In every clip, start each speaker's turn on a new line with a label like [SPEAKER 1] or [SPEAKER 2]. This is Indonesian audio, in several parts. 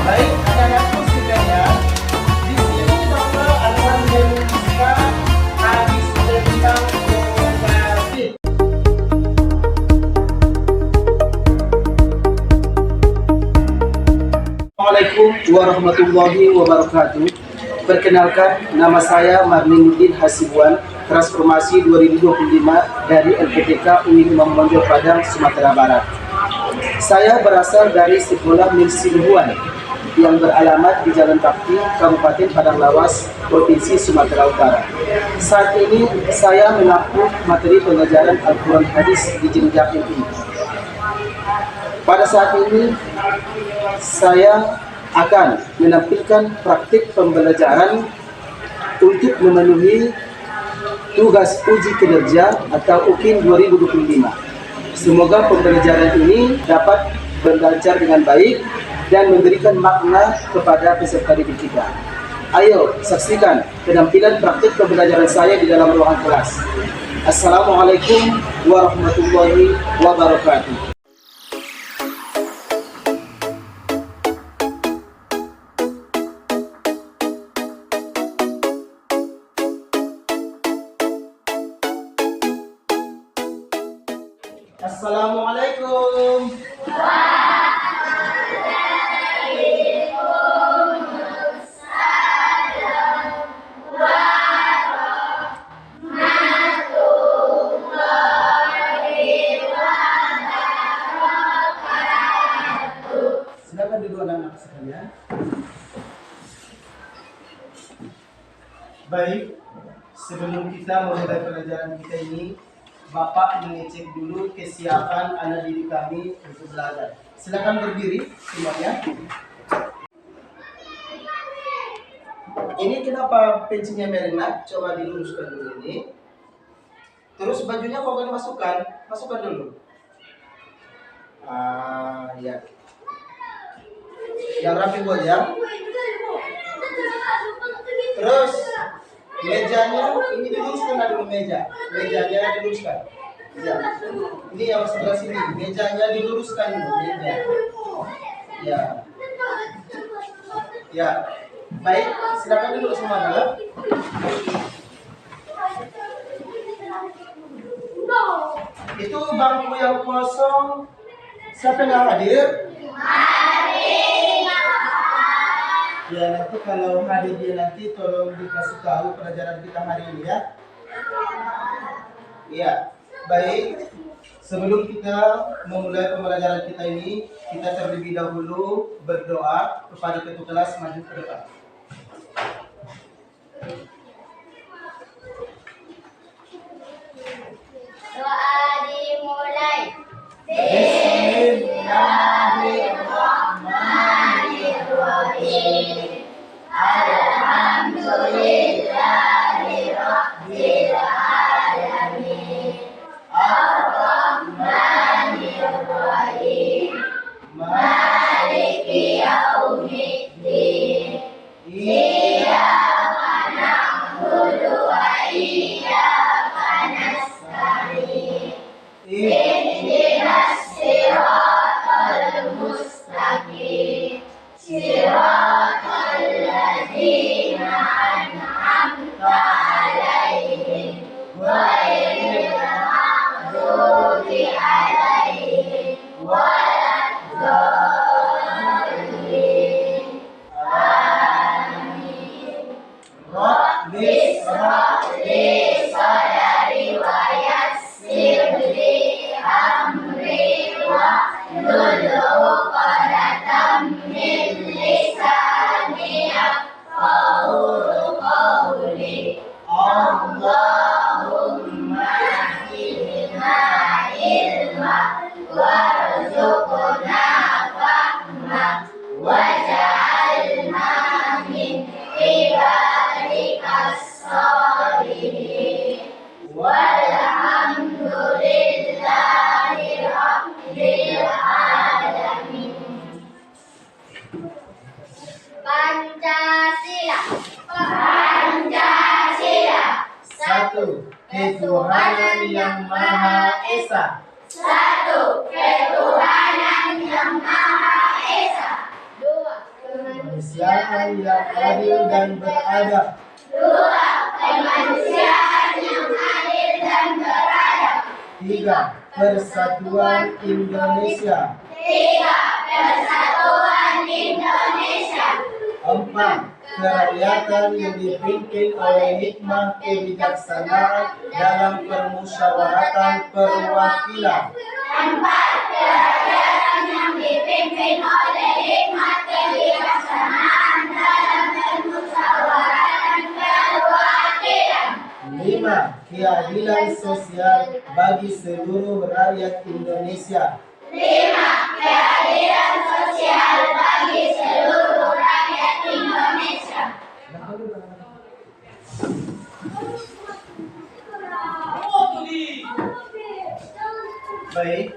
[SPEAKER 1] Baik, anak-anakku sekalian, di sini Bapak akan membuka hadis tentang munafik. Assalamualaikum warahmatullahi wabarakatuh. Perkenalkan, nama saya Marlinuddin Hasibuan, Transformasi 2025 dari LPTK UIN Imam Bonjol Padang, Sumatera Barat. Saya berasal dari sekolah Milsiluan yang beralamat di Jalan Bakti, Kabupaten Padang Lawas, Provinsi Sumatera Utara. Saat ini saya menempuh materi pengajaran Al-Quran Hadis di jenjang MI. Pada saat ini saya akan menampilkan praktik pembelajaran untuk memenuhi tugas uji kinerja atau UKIN 2025. Semoga pembelajaran ini dapat berlancar dengan baik dan memberikan makna kepada peserta didik kita. Ayo saksikan penampilan praktik pembelajaran saya di dalam ruangan kelas. Assalamualaikum warahmatullahi wabarakatuh. Assalamualaikum. Silakan duduk anak-anak sekalian. Baik, sebelum kita memulai pelajaran kita ini, Bapak mengecek dulu kesiapan anak didik kami untuk belajar. Silakan berdiri semuanya. Ini kenapa pensilnya merenak? Coba diluruskan dulu ini. Terus bajunya kau akan masukkan dulu. Ya. Yang rapi buat ya. Terus mejanya ini diluruskan dulu mejanya diluruskan. Ya. Ini yang sebelah sini, mejanya diluruskan dulu meja. Ya. Ya. Baik, silakan duduk semua dulu. Itu bangku yang kosong, siapa yang hadir? Ya, nanti kalau hadir dia nanti tolong dikasih tahu pelajaran kita hari ini ya. Iya, baik. Sebelum kita memulai pembelajaran kita ini, kita terlebih dahulu berdoa kepada ketua kelas maju ke depan.
[SPEAKER 2] Doa dimulai. Bismillahirrahmanirrahim. Alhamdulillahirabbil alamin. Ar-Rahmanir-Rahim. Maliki yaumiddin. Iyyaka na'budu wa iyyaka nasta'in. Ihdinas siratal mustaqim. Siratal ladzina an'amta 'alaihim ghairil maghdubi 'alaihim waladdallin. Amin. Rabbi ishrah li sadri wa yassir li amri wahlul 'uqdatam min lisani yafqahu qawli. Allahumma zidna ilma warzuqna fahma waj'alna min ibadikas sholihin. Walhamdulillahi rabbil alamin. Pancasila.
[SPEAKER 1] Satu, ketuhanan yang Maha Esa.
[SPEAKER 2] Satu, ketuhanan yang Maha Esa. Dua,
[SPEAKER 1] kemanusiaan yang adil dan beradab.
[SPEAKER 2] 2. Kemanusiaan yang adil dan beradab.
[SPEAKER 1] 3. Persatuan Indonesia.
[SPEAKER 2] 3. Persatuan Indonesia.
[SPEAKER 1] 4. Kerakyatan yang dipimpin oleh hikmah kebijaksanaan dalam permusyawaratan perwakilan.
[SPEAKER 2] 4. Kerakyatan yang dipimpin oleh hikmat kebijaksanaan dalam permusyawaratan perwakilan.
[SPEAKER 1] 5. Keadilan sosial bagi seluruh rakyat Indonesia.
[SPEAKER 2] 5. Keadilan sosial bagi seluruh rakyat Indonesia.
[SPEAKER 1] Baik,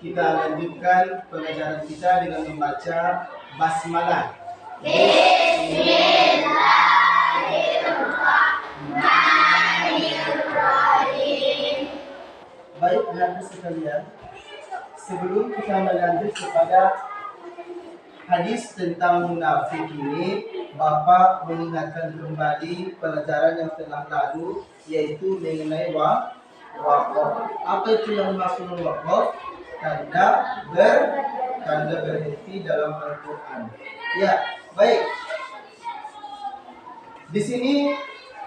[SPEAKER 1] kita lanjutkan pelajaran kita dengan membaca basmalah.
[SPEAKER 2] Bismillahirrahmanirrahim.
[SPEAKER 1] Baik, anak-anak sekalian, sebelum kita melanjut kepada hadis tentang munafik ini, Bapak mengingatkan kembali pelajaran yang telah lalu, yaitu mengenai wakaf. Apa itu yang dimaksud wakaf? Tanda berhenti dalam Al-Quran. Ya, baik. Di sini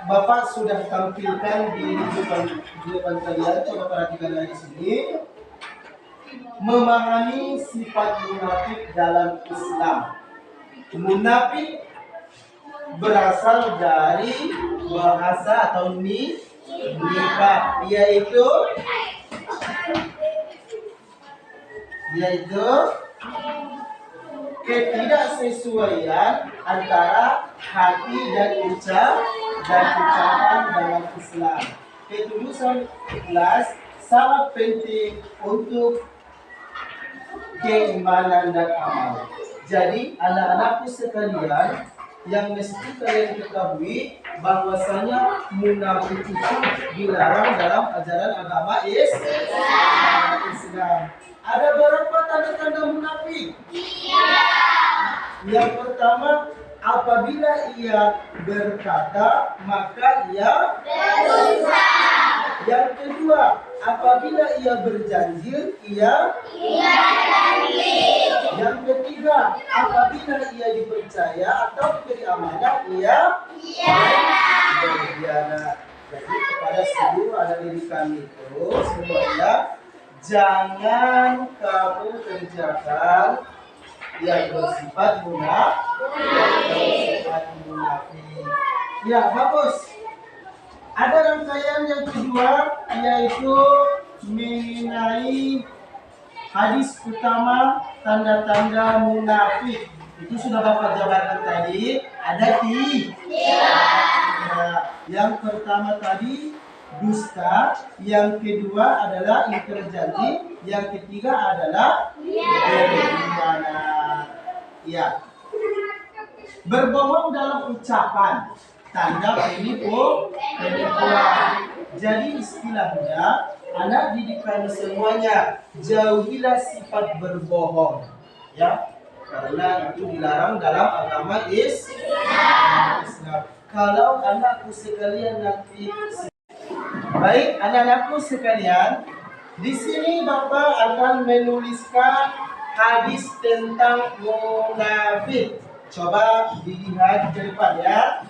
[SPEAKER 1] Bapak sudah tampilkan di depan kalian. Coba perhatikan di sini. Memahami sifat munafik dalam Islam. Munafik berasal dari bahasa atau nifaq, yaitu ketidaksesuaian antara hati dan ucapan dalam Islam. Ketulusan ikhlas sangat penting untuk keimanan dan amal. Jadi anak-anakku sekalian, yang mesti kalian ketahui bahwasanya munafik itu dilarang dalam ajaran agama Islam. Ada berapa tanda-tanda munafik? Yang pertama, apabila ia berkata maka ia berdusta. Yang kedua, apabila ia berjanji ia janji. Yang ketiga, apabila ia dipercaya atau diberi amanah ia berkhianat. Jadi kepada seluruh anak didik kami itu semuanya, jangan kamu kerjakan yang bersifat munafik. Ya, bagus. Ada rangkaian yang kedua, yaitu mengenai hadis utama tanda-tanda munafik. Itu sudah Bapak jabarkan tadi. Ada tiga. Yang pertama tadi dusta, yang kedua adalah ingkar janji, yang ketiga adalah berkhianat. Ya. Berbohong dalam ucapan, tanda penipuan. Jadi istilahnya, anak didik kami semuanya, jauhilah sifat berbohong, ya, karena itu dilarang dalam agama Islam. Kalau anakku sekalian nanti, baik anak-anakku sekalian, di sini Bapak akan menuliskan hadis tentang munafik. Coba dilihat ke depan ya.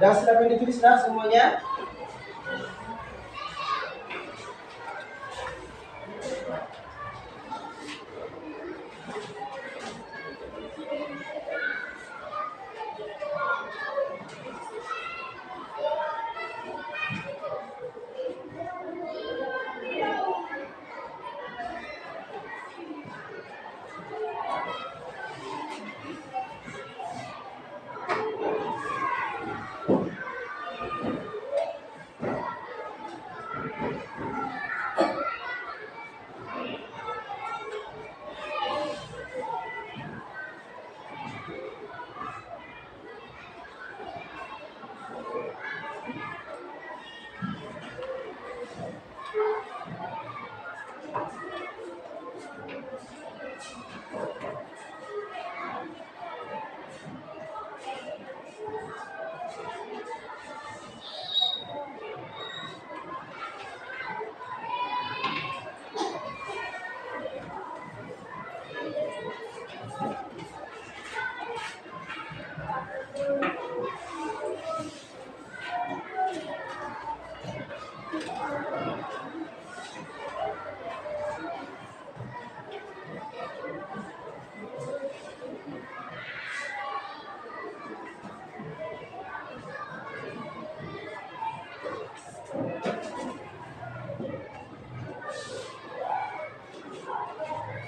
[SPEAKER 1] Dan silakan ditulis nah semuanya.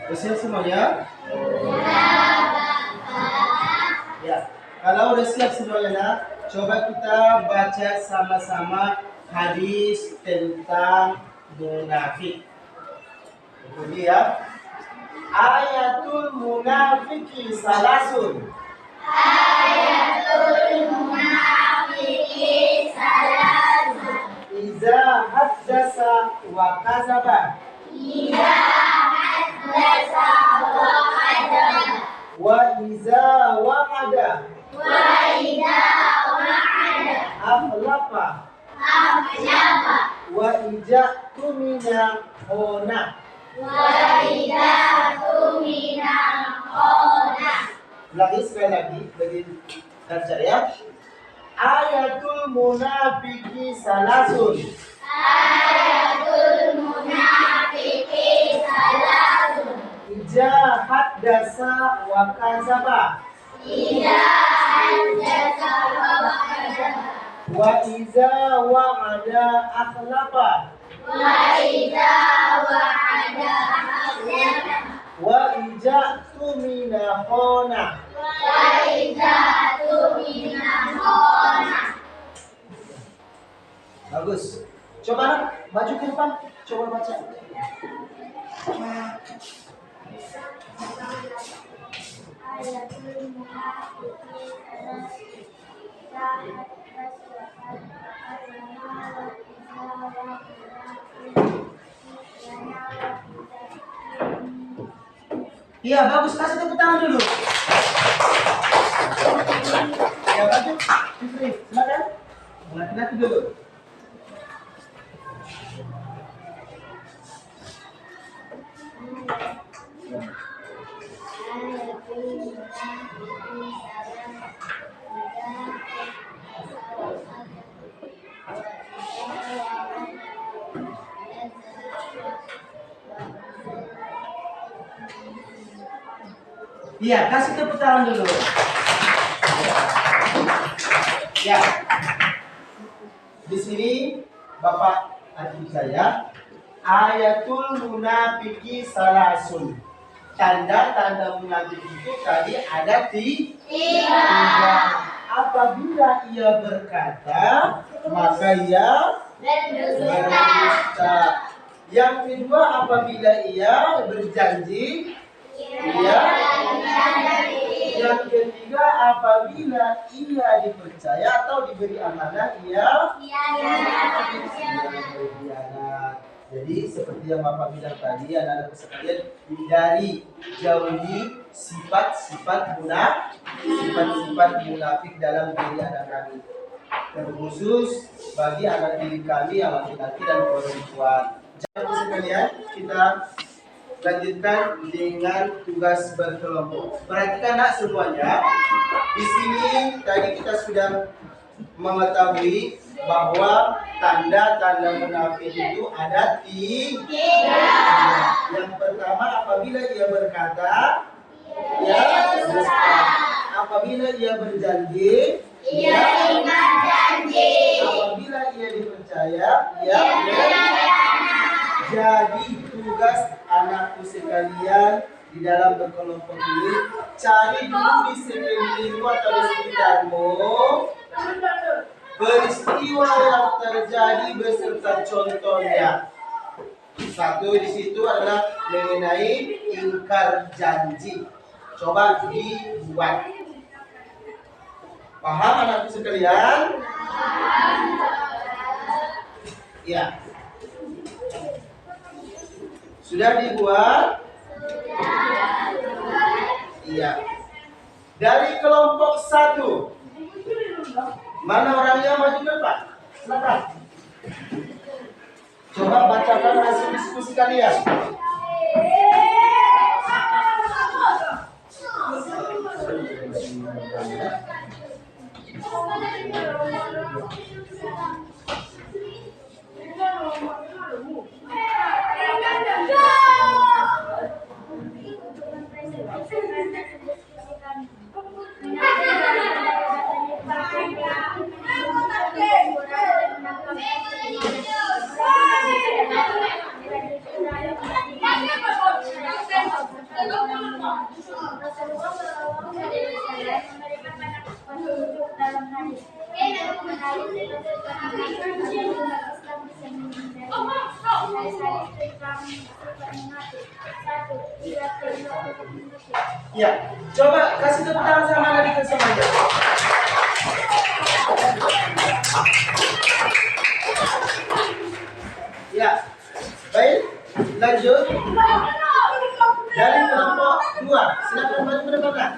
[SPEAKER 1] Udah semuanya? Ya, kalau udah siap semuanya, coba kita baca sama-sama hadis tentang munafik. Jadi ya, ayatul munafiki salasun.
[SPEAKER 2] Ayatul munafiki salasun.
[SPEAKER 1] Iza haddasa wa kazaba.
[SPEAKER 2] Iza haddasa wa kadzaba.
[SPEAKER 1] Wa iza wa'ada.
[SPEAKER 2] Wa iza wa'ada.
[SPEAKER 1] Akhlafa.
[SPEAKER 2] Akhlafa.
[SPEAKER 1] Wa ija tumina khona.
[SPEAKER 2] Wa iza tumina khona.
[SPEAKER 1] Lagi sekali lagi bagi baca ya. Ayatul munafiki salasun.
[SPEAKER 2] Ayatul munafiki salasun.
[SPEAKER 1] Ija haddasa wa kazaba.
[SPEAKER 2] Iza haddasa wa kadzaba.
[SPEAKER 1] Wa iza wa'ada akhlafa.
[SPEAKER 2] Wa iza wa'ada akhlafa.
[SPEAKER 1] Wa ija tumina khona.
[SPEAKER 2] Wa iza tumina khona.
[SPEAKER 1] Bagus. Coba maju ke depan. Coba baca.
[SPEAKER 2] Ayatul munafiki
[SPEAKER 1] Iya, bagus. Kasih tepuk tangan dulu. Ya, bagus. Fitri, silakan. Laki-laki dulu. Iya, kasih tepuk tangan dulu. Ya. Di sini Bapak adik saya, ayatul munafiki salasun. Tanda-tanda munafik itu tadi ada tiga. Apabila ia berkata, maka ia berdusta. Yang kedua, apabila ia berjanji. Ia. Yang ketiga, apabila ia dipercaya atau diberi amanah, ia berkhianat. Jadi seperti yang Bapak bilang tadi, anak-anak sekalian, hindari, jauhi sifat-sifat munafik dalam diri anak kami. Terkhusus bagi anak diri kami yang laki-laki dan perempuan. Jangan sekalian, kita lanjutkan dengan tugas berkelompok. Perhatikan nak semuanya. Di sini tadi kita sudah mengetahui bahwa tanda-tanda munafik itu ada tiga. Yang pertama, apabila ia berkata, ia dusta. Apabila ia berjanji, ia ingat janji. Apabila ia dipercaya, ia jadi tugas anakku sekalian di dalam berkelompok ini, cari dulu di sekelilingmu atau di sekitarmu peristiwa yang terjadi beserta contohnya. Satu di situ adalah mengenai ingkar janji. Coba dibuat. Paham anakku sekalian? Ya. Sudah dibuat? Iya. Dari kelompok 1. Mana orangnya maju ke depan? Silakan. Coba bacakan hasil diskusi kalian. Ya, coba kasih tepuk tangan sama adik semuanya. Ya, baik, lanjut. Dari kelompok 2, silakan maju ke depan.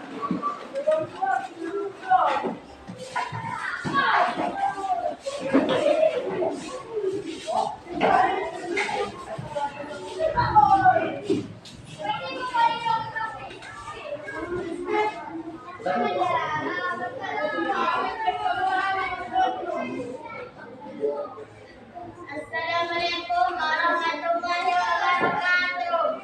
[SPEAKER 2] Assalamualaikum warahmatullahi wabarakatuh.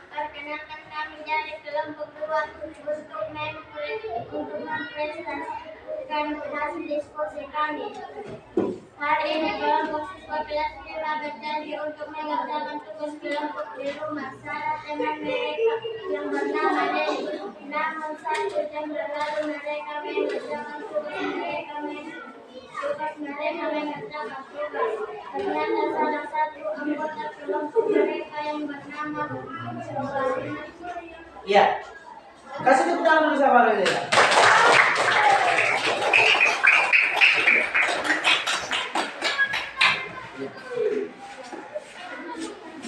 [SPEAKER 2] Perkenalkan kami dari kelompok 2 untuk mempresentasikan hasil diskusi kami. Hari ini kelompok siswa kelas 5 berjanji untuk mengerjakan tugas kelompok di rumah. Saat teman mereka yang bernama Dewi. Namun 1 jam berlalu mereka mengerjakan tugas mengerjakan tugas. Ternyata salah satu anggota kelompok mereka yang bernama Sobari.
[SPEAKER 1] Ya, kasih tepuk tangan dulu sama mereka.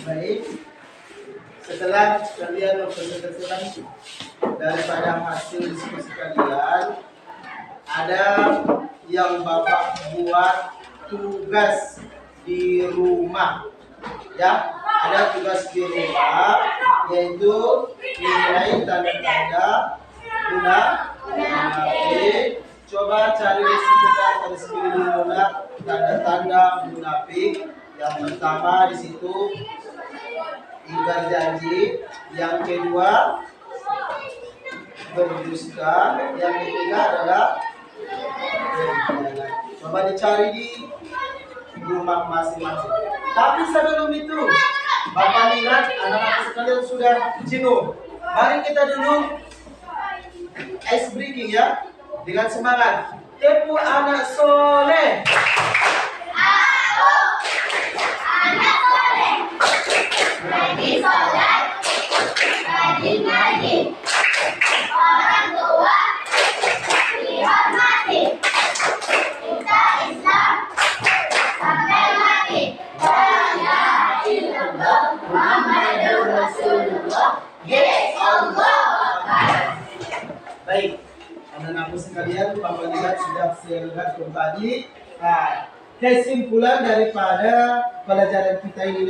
[SPEAKER 1] Baik, setelah kalian mempresentasikan daripada hasil diskusi kalian, ada yang Bapak buat tugas di rumah, ya, ada tugas di rumah, yaitu mengenai tanda-tanda munafik. Coba cari di sekitar atau di sekeliling tanda-tanda munafik. Yang pertama di situ ingkar janji, yang kedua berdusta, yang ketiga adalah berkhianat. Coba dicari di rumah masing-masing. Tapi sebelum itu, Bapak ingat anak-anak sekalian sudah jenuh. Mari kita dulu ice breaking ya, dengan semangat. Tepu anak soleh.
[SPEAKER 2] Aku anak soleh, rajin sholat, rajin ngaji, orang tua dihormati, kita Islam sampai mati. La ilaha illallah Muhammadur Rasulullah. Yes, Allah Akbar.
[SPEAKER 1] Baik, anak-anakku sekalian, Bapak lihat sudah saya lihat tadi. Nah, kesimpulan daripada pelajaran kita ini,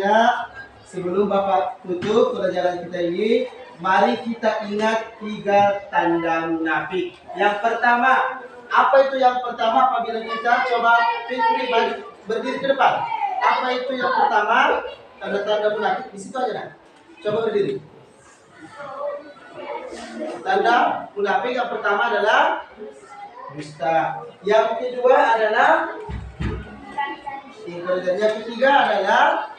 [SPEAKER 1] sebelum Bapak tutup pelajaran kita ini, mari kita ingat 3 tanda munafik. Yang pertama, apa itu yang pertama? Apabila kita coba Fitri berdiri ke depan. Apa itu yang pertama? Tanda-tanda munafik di situ aja, nah. Coba berdiri. Tanda munafik yang pertama adalah dusta. Yang kedua adalah ingkar. Yang ketiga adalah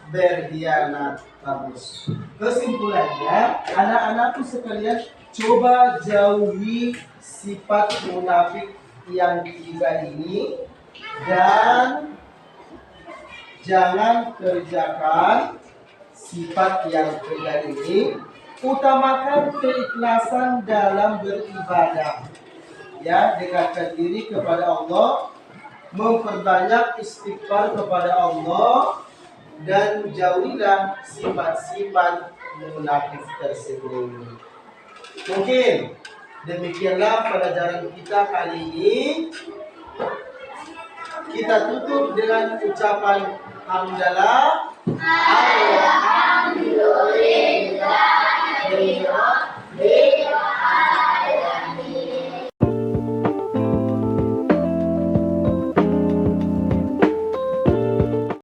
[SPEAKER 1] berkhianat. Bagus. Kesimpulannya, anak-anakku sekalian, coba jauhi sifat munafik yang 3 ini dan jangan kerjakan sifat yang 3 ini. Utamakan keikhlasan dalam beribadah. Ya, dekatkan diri kepada Allah, memperbanyak istighfar kepada Allah, dan jauhilah sifat-sifat munafik tersebut. Mungkin demikianlah pelajaran kita kali ini. Kita tutup dengan ucapan hamdalah.